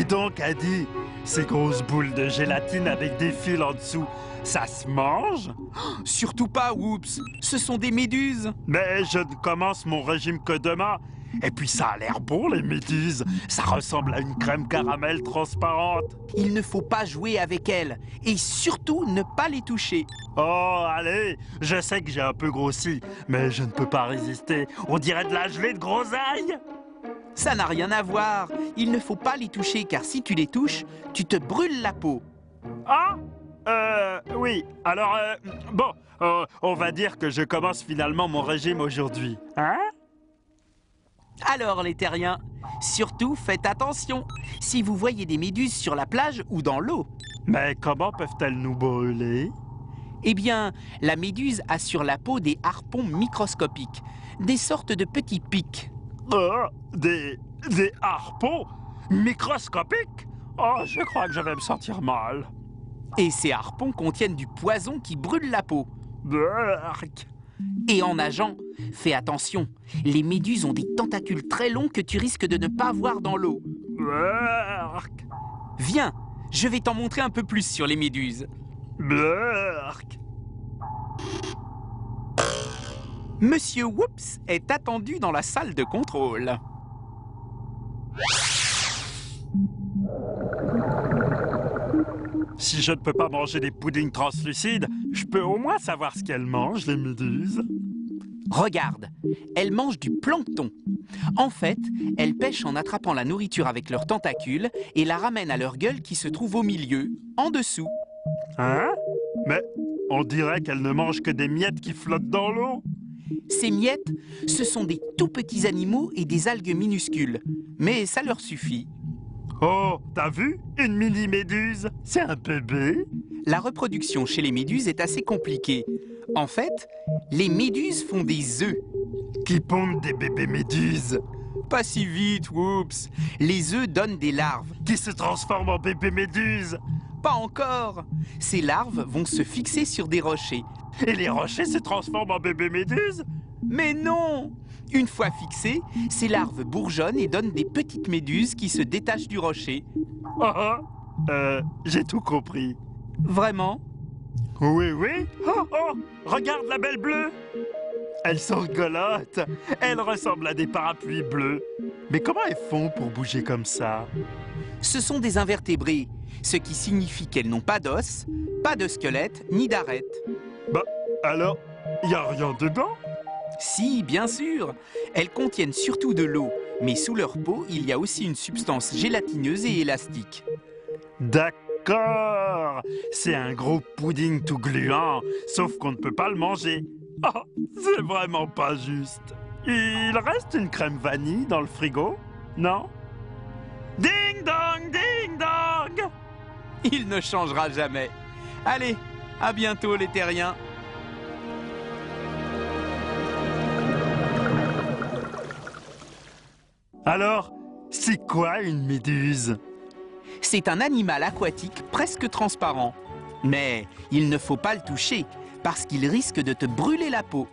Dis donc, Adi, ces grosses boules de gélatine avec des fils en dessous, ça se mange? Surtout pas, Whoops. Ce sont des méduses. Mais je ne commence mon régime que demain. Et puis ça a l'air bon, les méduses. Ça ressemble à une crème caramel transparente. Il ne faut pas jouer avec elles. Et surtout, ne pas les toucher. Oh, allez, je sais que j'ai un peu grossi, mais je ne peux pas résister. On dirait de la gelée de groseille. Ça n'a rien à voir. Il ne faut pas les toucher, car si tu les touches, tu te brûles la peau. Ah oui. Alors, bon, on va dire que je commence finalement mon régime aujourd'hui. Hein? Alors, les terriens, surtout faites attention. Si vous voyez des méduses sur la plage ou dans l'eau, Mais comment peuvent-elles nous brûler? eh bien, la méduse a sur la peau des harpons microscopiques, des sortes de petits pics. Oh, des harpons microscopiques? Oh, je crois que je vais me sentir mal. Et ces harpons contiennent du poison qui brûle la peau. Berk. Et en nageant, fais attention, les méduses ont des tentacules très longs que tu risques de ne pas voir dans l'eau. Berk. Viens, je vais t'en montrer un peu plus sur les méduses. Berk. Monsieur Whoops est attendu dans la salle de contrôle. Si je ne peux pas manger des puddings translucides, je peux au moins savoir ce qu'elles mangent, les méduses. Regarde, elles mangent du plancton. En fait, elles pêchent en attrapant la nourriture avec leurs tentacules et la ramènent à leur gueule qui se trouve au milieu, en dessous. Hein? Mais on dirait qu'elles ne mangent que des miettes qui flottent dans l'eau. Ces miettes, ce sont des tout petits animaux et des algues minuscules. Mais ça leur suffit. Oh, t'as vu? Une mini-méduse? C'est un bébé? La reproduction chez les méduses est assez compliquée. En fait, les méduses font des œufs. Qui pondent des bébés méduses? Pas si vite, Whoops. Les œufs donnent des larves. Qui se transforment en bébés méduses? Pas encore. Ces larves vont se fixer sur des rochers. Et les rochers se transforment en bébés méduses? Mais non! Une fois fixées, ces larves bourgeonnent et donnent des petites méduses qui se détachent du rocher. J'ai tout compris. Vraiment? Oui, oui. Oh, oh, regarde la belle bleue. Elles sont rigolotes. Elles ressemblent à des parapluies bleus. Mais comment elles font pour bouger comme ça? Ce sont des invertébrés, ce qui signifie qu'elles n'ont pas d'os, pas de squelette, ni d'arête. Bah, alors, y a rien dedans? Si, bien sûr. Elles contiennent surtout de l'eau, mais sous leur peau, il y a aussi une substance gélatineuse et élastique. D'accord. C'est un gros pudding tout gluant, sauf qu'on ne peut pas le manger. Oh, c'est vraiment pas juste. Il reste une crème vanille dans le frigo, non? Ding dong, ding dong! Il ne changera jamais. Allez, à bientôt les terriens. Alors, c'est quoi une méduse? C'est un animal aquatique presque transparent. Mais il ne faut pas le toucher, parce qu'il risque de te brûler la peau.